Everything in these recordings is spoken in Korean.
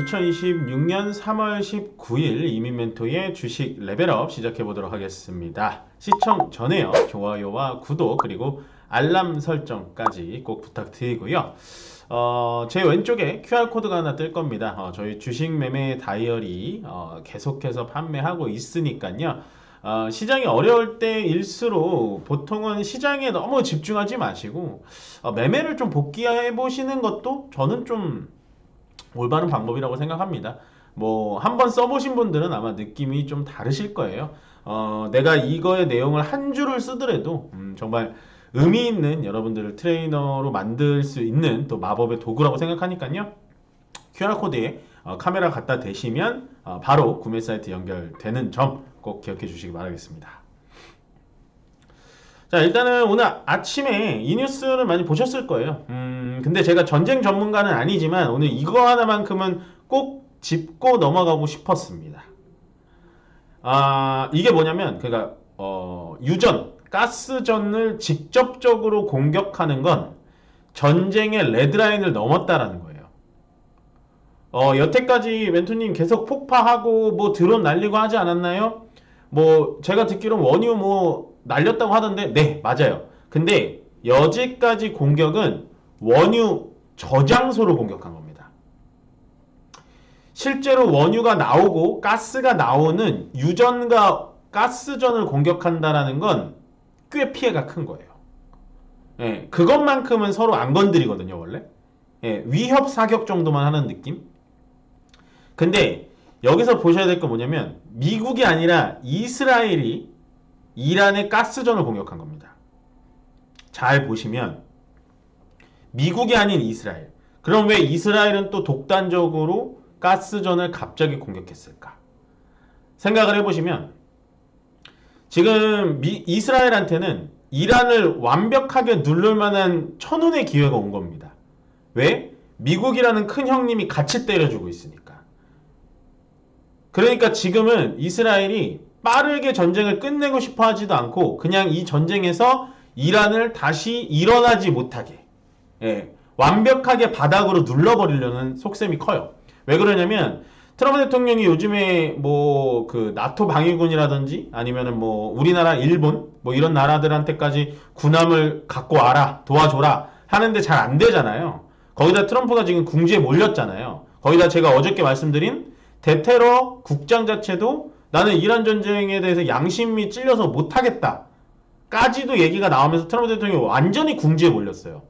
2026년 3월 19일 이민멘토의 주식 레벨업 시작해 보도록 하겠습니다. 시청 전에요. 좋아요와 구독 그리고 알람 설정까지 꼭 부탁드리고요. 제 왼쪽에 QR코드가 하나 뜰 겁니다. 저희 주식 매매 다이어리 계속해서 판매하고 있으니까요. 시장이 어려울 때일수록 보통은 시장에 너무 집중하지 마시고 매매를 좀 복귀해 보시는 것도 저는 좀 올바른 방법이라고 생각합니다. 뭐 한번 써보신 분들은 아마 느낌이 좀 다르실 거예요. 내가 이거의 내용을 한 줄을 쓰더라도 정말 의미 있는 여러분들을 트레이너로 만들 수 있는 또 마법의 도구라고 생각하니까요. QR코드에 카메라 갖다 대시면 바로 구매 사이트 연결되는 점 꼭 기억해 주시기 바라겠습니다. 자, 일단은 오늘 아침에 이 뉴스를 많이 보셨을 거예요. 근데 제가 전쟁 전문가는 아니지만 오늘 이거 하나만큼은 꼭 짚고 넘어가고 싶었습니다. 이게 뭐냐면, 그러니까, 가스전을 직접적으로 공격하는 건 전쟁의 레드라인을 넘었다라는 거예요. 여태까지 멘토님 계속 폭파하고 뭐 드론 날리고 하지 않았나요? 뭐 제가 듣기로는 원유 뭐 날렸다고 하던데 네 맞아요. 근데 여지까지 공격은 원유 저장소를 공격한 겁니다. 실제로 원유가 나오고 가스가 나오는 유전과 가스전을 공격한다라는 건 꽤 피해가 큰 거예요. 예, 그것만큼은 서로 안 건드리거든요 원래. 예, 위협 사격 정도만 하는 느낌. 근데 여기서 보셔야 될 건 뭐냐면 미국이 아니라 이스라엘이 이란의 가스전을 공격한 겁니다. 잘 보시면 미국이 아닌 이스라엘. 그럼 왜 이스라엘은 또 독단적으로 가스전을 갑자기 공격했을까? 생각을 해보시면 지금 이스라엘한테는 이란을 완벽하게 누를 만한 천운의 기회가 온 겁니다. 왜? 미국이라는 큰 형님이 같이 때려주고 있으니까. 그러니까 지금은 이스라엘이 빠르게 전쟁을 끝내고 싶어 하지도 않고 그냥 이 전쟁에서 이란을 다시 일어나지 못하게 완벽하게 바닥으로 눌러버리려는 속셈이 커요. 왜 그러냐면 트럼프 대통령이 요즘에 뭐 그 나토 방위군이라든지 아니면은 뭐 우리나라, 일본 뭐 이런 나라들한테까지 군함을 갖고 와라, 도와줘라 하는데 잘 안 되잖아요. 거기다 트럼프가 지금 궁지에 몰렸잖아요. 거기다 제가 어저께 말씀드린 대테러 국장 자체도 나는 이란 전쟁에 대해서 양심이 찔려서 못하겠다 까지도 얘기가 나오면서 트럼프 대통령이 완전히 궁지에 몰렸어요.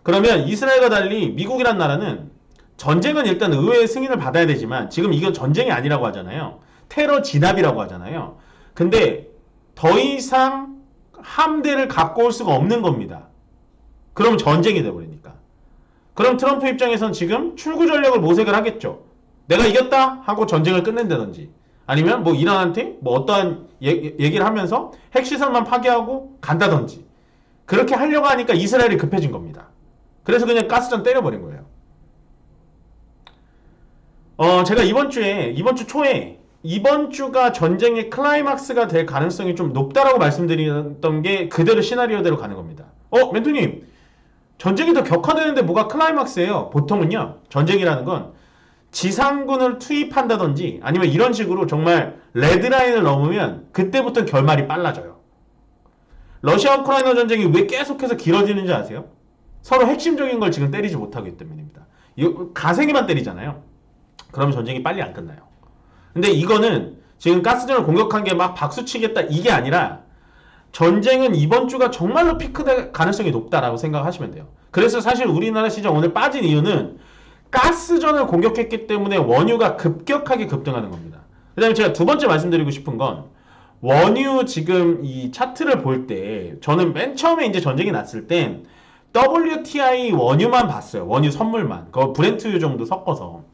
그러면 이스라엘과 달리 미국이란 나라는 전쟁은 일단 의회의 승인을 받아야 되지만 지금 이건 전쟁이 아니라고 하잖아요. 테러 진압이라고 하잖아요. 근데 더 이상 함대를 갖고 올 수가 없는 겁니다. 그럼 전쟁이 돼버리니까. 그럼 트럼프 입장에선 지금 출구 전략을 모색을 하겠죠. 내가 이겼다 하고 전쟁을 끝낸다든지 아니면 뭐 이란한테 뭐 어떠한 얘기를 하면서 핵시설만 파괴하고 간다든지 그렇게 하려고 하니까 이스라엘이 급해진 겁니다. 그래서 그냥 가스전 때려버린 거예요. 제가 이번 주 초에 이번 주가 전쟁의 클라이막스가 될 가능성이 좀 높다라고 말씀드렸던 게 그대로 시나리오대로 가는 겁니다. 멘토님, 전쟁이 더 격화되는데 뭐가 클라이막스예요? 보통은요, 전쟁이라는 건 지상군을 투입한다든지 아니면 이런 식으로 정말 레드라인을 넘으면 그때부터 결말이 빨라져요. 러시아 우크라이나 전쟁이 왜 계속해서 길어지는지 아세요? 서로 핵심적인 걸 지금 때리지 못하기 때문입니다. 가생이만 때리잖아요. 그러면 전쟁이 빨리 안 끝나요. 근데 이거는 지금 가스전을 공격한 게 막 박수치겠다 이게 아니라 전쟁은 이번 주가 정말로 피크될 가능성이 높다라고 생각하시면 돼요. 그래서 사실 우리나라 시장 오늘 빠진 이유는 가스전을 공격했기 때문에 원유가 급격하게 급등하는 겁니다. 그 다음에 제가 두 번째 말씀드리고 싶은 건 원유 지금 이 차트를 볼 때 저는 맨 처음에 이제 전쟁이 났을 땐 WTI 원유만 봤어요. 원유 선물만. 그 브렌트유 정도 섞어서.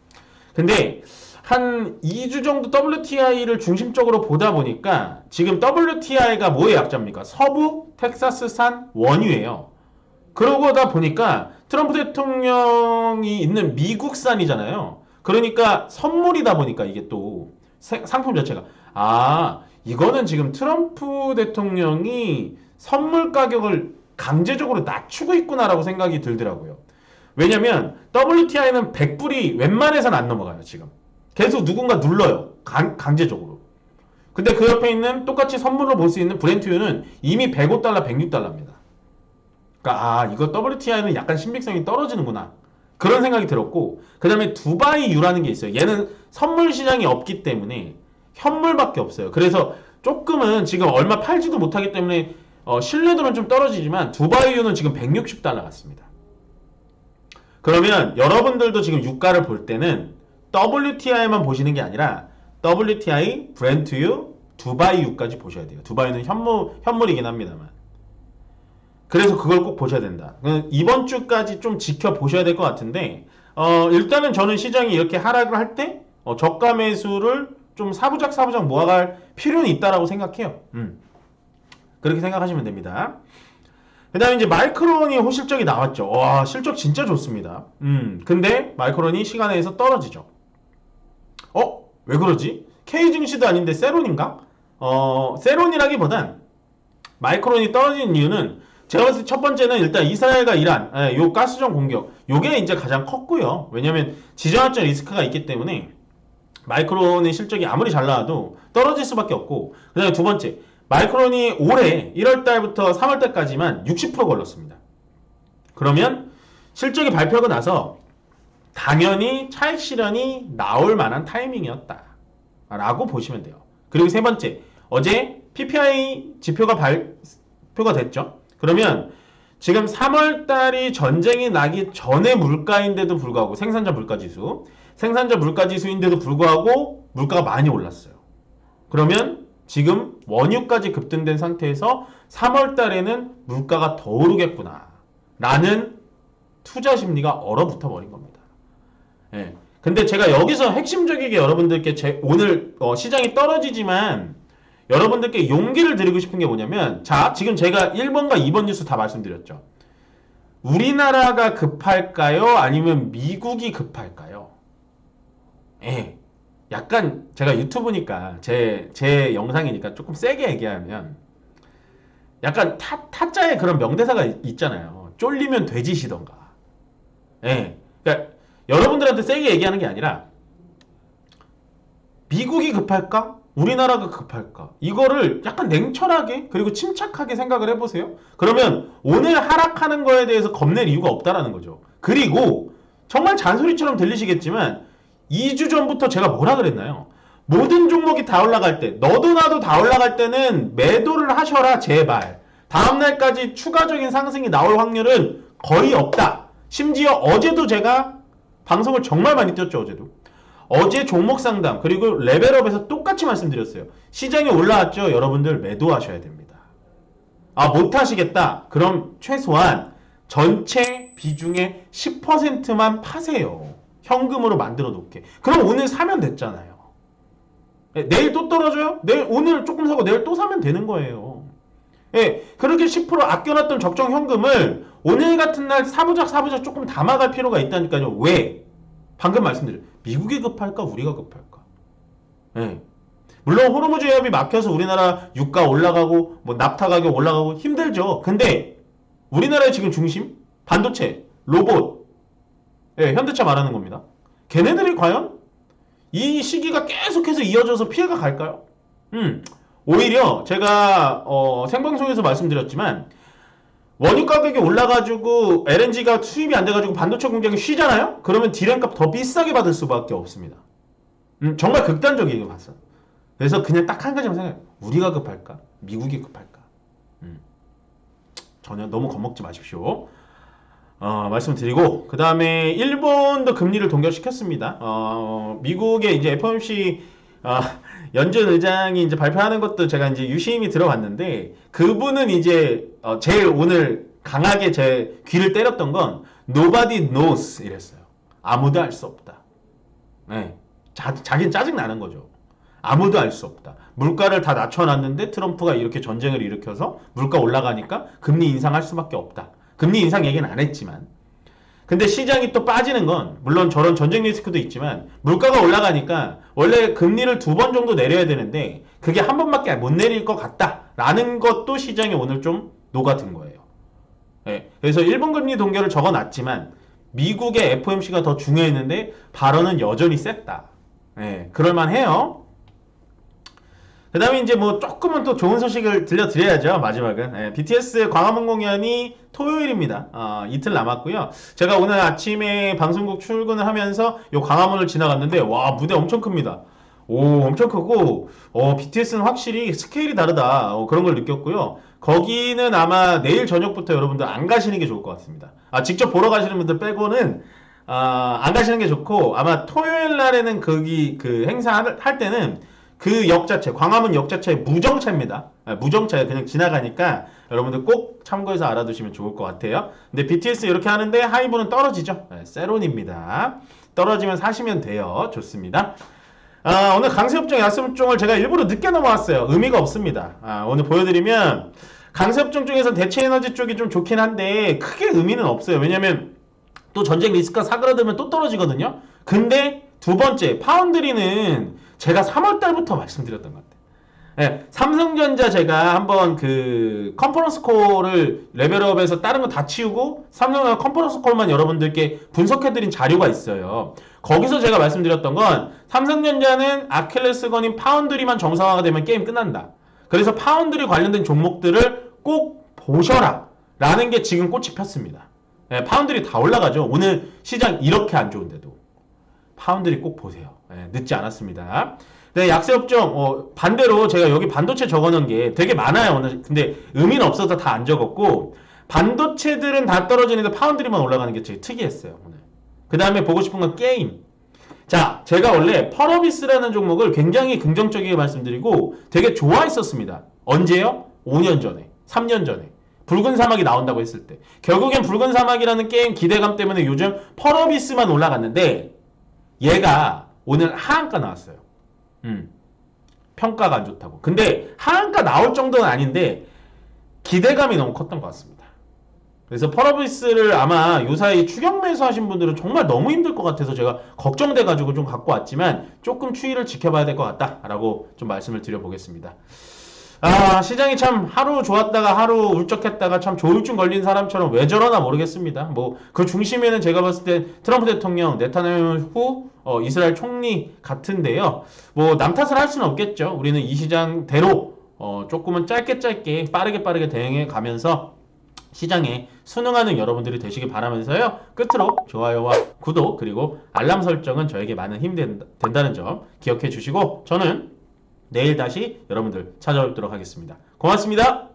근데 한 2주 정도 WTI를 중심적으로 보다 보니까 지금 WTI가 뭐의 약자입니까? 서부 텍사스산 원유예요. 그러고다 보니까 트럼프 대통령이 있는 미국산이잖아요. 그러니까 선물이다 보니까 이게 또 상품 자체가 이거는 지금 트럼프 대통령이 선물 가격을 강제적으로 낮추고 있구나라고 생각이 들더라고요. 왜냐면 WTI는 100불이 웬만해서는 안 넘어가요. 지금 계속 누군가 눌러요. 강제적으로. 근데 그 옆에 있는 똑같이 선물로 볼 수 있는 브렌트유는 이미 105달러, 106달러입니다. 그러니까 이거 WTI는 약간 신빙성이 떨어지는구나. 그런 생각이 들었고, 그 다음에 두바이유라는 게 있어요. 얘는 선물 시장이 없기 때문에 현물밖에 없어요. 그래서 조금은 지금 얼마 팔지도 못하기 때문에 신뢰도는 좀 떨어지지만 두바이유는 지금 160달러 같습니다. 그러면 여러분들도 지금 유가를 볼 때는 WTI만 보시는 게 아니라 WTI, 브렌트유, 두바이유까지 보셔야 돼요. 두바이는 현물이긴 합니다만. 그래서 그걸 꼭 보셔야 된다. 이번 주까지 좀 지켜보셔야 될 것 같은데 일단은 저는 시장이 이렇게 하락을 할 때 저가 매수를 좀 사부작 모아갈 필요는 있다라고 생각해요. 그렇게 생각하시면 됩니다. 그 다음에 이제 마이크론이 호실적이 나왔죠. 와, 실적 진짜 좋습니다. 근데 마이크론이 시간에서 떨어지죠. 왜 그러지? K 증시도 아닌데 세론인가? 세론이라기보단 마이크론이 떨어지는 이유는 제가 봤을 때 첫 번째는 일단 이스라엘과 이란, 요 가스전 공격, 요게 이제 가장 컸고요. 왜냐면 지정학적 리스크가 있기 때문에 마이크론의 실적이 아무리 잘 나와도 떨어질 수밖에 없고, 그 다음에 두 번째, 마이크론이 올해 1월달부터 3월달까지만 60% 걸렸습니다. 그러면 실적이 발표하고 나서 당연히 차익 실현이 나올 만한 타이밍이었다 라고 보시면 돼요. 그리고 세 번째, 어제 PPI 지표가 발표가 됐죠. 그러면 지금 3월달이 전쟁이 나기 전에 물가인데도 불구하고 생산자 물가지수인데도 불구하고 물가가 많이 올랐어요. 그러면 지금 원유까지 급등된 상태에서 3월달에는 물가가 더 오르겠구나 라는 투자 심리가 얼어붙어 버린 겁니다. 근데 제가 여기서 핵심적이게 여러분들께 오늘 시장이 떨어지지만 여러분들께 용기를 드리고 싶은 게 뭐냐면, 자, 지금 제가 1번과 2번 뉴스 다 말씀드렸죠. 우리나라가 급할까요? 아니면 미국이 급할까요? 약간 제가 유튜브니까 제 영상이니까 조금 세게 얘기하면 약간 타짜의 그런 명대사가 있잖아요. 쫄리면 돼지시던가. 그러니까 여러분들한테 세게 얘기하는 게 아니라 미국이 급할까? 우리나라가 급할까? 이거를 약간 냉철하게 그리고 침착하게 생각을 해보세요. 그러면 오늘 하락하는 거에 대해서 겁낼 이유가 없다라는 거죠. 그리고 정말 잔소리처럼 들리시겠지만 2주 전부터 제가 뭐라 그랬나요? 모든 종목이 다 올라갈 때, 너도 나도 다 올라갈 때는 매도를 하셔라 제발. 다음날까지 추가적인 상승이 나올 확률은 거의 없다. 심지어 어제도 제가 방송을 정말 많이 띄웠죠. 어제 종목 상담 그리고 레벨업에서 똑같이 말씀드렸어요. 시장이 올라왔죠. 여러분들 매도하셔야 됩니다. 못하시겠다. 그럼 최소한 전체 비중의 10%만 파세요. 현금으로 만들어 놓게. 그럼 오늘 사면 됐잖아요. 내일 또 떨어져요? 오늘 조금 사고 내일 또 사면 되는 거예요. 그렇게 10% 아껴놨던 적정 현금을 오늘 같은 날 사부작 조금 담아갈 필요가 있다니까요. 왜? 방금 말씀드렸죠. 미국이 급할까? 우리가 급할까? 물론 호르무즈 해협이 막혀서 우리나라 유가 올라가고 뭐 납타 가격 올라가고 힘들죠. 근데 우리나라의 지금 중심? 반도체, 로봇, 현대차 말하는 겁니다. 걔네들이 과연 이 시기가 계속해서 이어져서 피해가 갈까요? 오히려 제가 생방송에서 말씀드렸지만 원유 가격이 올라가지고 LNG가 수입이 안 돼가지고 반도체 공장이 쉬잖아요? 그러면 디램값 더 비싸게 받을 수밖에 없습니다. 정말 극단적이게 봤어. 그래서 그냥 딱 한 가지만 생각해요. 우리가 급할까? 미국이 급할까? 전혀 너무 겁먹지 마십시오. 말씀드리고, 그 다음에 일본도 금리를 동결시켰습니다. 미국의 이제 FOMC 연준 의장이 이제 발표하는 것도 제가 이제 유심히 들어봤는데, 그분은 이제 제일 오늘 강하게 제 귀를 때렸던 건 Nobody knows 이랬어요. 아무도 알 수 없다. 자기는 짜증 나는 거죠. 아무도 알 수 없다. 물가를 다 낮춰놨는데 트럼프가 이렇게 전쟁을 일으켜서 물가 올라가니까 금리 인상할 수밖에 없다. 금리 인상 얘기는 안 했지만, 근데 시장이 또 빠지는 건 물론 저런 전쟁 리스크도 있지만 물가가 올라가니까 원래 금리를 2번 정도 내려야 되는데 그게 한 번밖에 못 내릴 것 같다라는 것도 시장에 오늘 좀 녹아든 거예요. 그래서 1번 금리 동결을 적어놨지만 미국의 FOMC가 더 중요했는데 발언은 여전히 셌다. 예, 그럴만해요. 그 다음에 이제 뭐 조금은 또 좋은 소식을 들려드려야죠. 마지막은 BTS 광화문 공연이 토요일입니다. 이틀 남았고요. 제가 오늘 아침에 방송국 출근을 하면서 요 광화문을 지나갔는데 와, 무대 엄청 큽니다. 오, 엄청 크고 BTS는 확실히 스케일이 다르다. 그런 걸 느꼈고요. 거기는 아마 내일 저녁부터 여러분들 안 가시는 게 좋을 것 같습니다. 직접 보러 가시는 분들 빼고는 안 가시는 게 좋고, 아마 토요일 날에는 거기 그 행사 할 때는 그 역 자체, 광화문 역 자체 무정차입니다. 무정차에 그냥 지나가니까 여러분들 꼭 참고해서 알아두시면 좋을 것 같아요. 근데 BTS 이렇게 하는데 하이브는 떨어지죠. 세론입니다. 떨어지면 사시면 돼요. 좋습니다. 오늘 강세업종, 약세업종을 제가 일부러 늦게 넘어왔어요. 의미가 없습니다. 오늘 보여드리면 강세업종 중에서 대체에너지 쪽이 좀 좋긴 한데 크게 의미는 없어요. 왜냐면 또 전쟁 리스크가 사그라들면 또 떨어지거든요. 근데 두 번째, 파운드리는 제가 3월달부터 말씀드렸던 것 같아요. 네, 삼성전자 제가 한번 그 컨퍼런스 콜을 레벨업해서 다른 거 다 치우고 삼성전자 컨퍼런스 콜만 여러분들께 분석해드린 자료가 있어요. 거기서 제가 말씀드렸던 건 삼성전자는 아킬레스건인 파운드리만 정상화가 되면 게임 끝난다. 그래서 파운드리 관련된 종목들을 꼭 보셔라 라는 게 지금 꽃이 폈습니다. 네, 파운드리 다 올라가죠. 오늘 시장 이렇게 안 좋은데도 파운드리 꼭 보세요. 네, 늦지 않았습니다. 네, 약세업종 반대로 제가 여기 반도체 적어놓은 게 되게 많아요 오늘. 근데 의미는 없어서 다 안 적었고, 반도체들은 다 떨어지는데 파운드리만 올라가는 게 되게 특이했어요 오늘. 그 다음에 보고 싶은 건 게임. 자, 제가 원래 펄어비스라는 종목을 굉장히 긍정적이게 말씀드리고 되게 좋아했었습니다. 언제요? 5년 전에, 3년 전에 붉은 사막이 나온다고 했을 때. 결국엔 붉은 사막이라는 게임 기대감 때문에 요즘 펄어비스만 올라갔는데 얘가 오늘 하한가 나왔어요. 평가가 안 좋다고. 근데 하한가 나올 정도는 아닌데 기대감이 너무 컸던 것 같습니다. 그래서 펄어비스를 아마 요사이 추격 매수 하신 분들은 정말 너무 힘들 것 같아서 제가 걱정돼가지고 좀 갖고 왔지만 조금 추이를 지켜봐야 될 것 같다라고 좀 말씀을 드려보겠습니다. 시장이 참 하루 좋았다가 하루 울적했다가 참 조울증 걸린 사람처럼 왜 저러나 모르겠습니다. 뭐 그 중심에는 제가 봤을 때 트럼프 대통령, 네타냐후 이스라엘 총리 같은데요. 뭐 남 탓을 할 수는 없겠죠. 우리는 이 시장대로 조금은 짧게 빠르게 대응해 가면서 시장에 순응하는 여러분들이 되시길 바라면서요. 끝으로 좋아요와 구독 그리고 알람 설정은 저에게 많은 힘이 된다는 점 기억해 주시고, 저는 내일 다시 여러분들 찾아뵙도록 하겠습니다. 고맙습니다.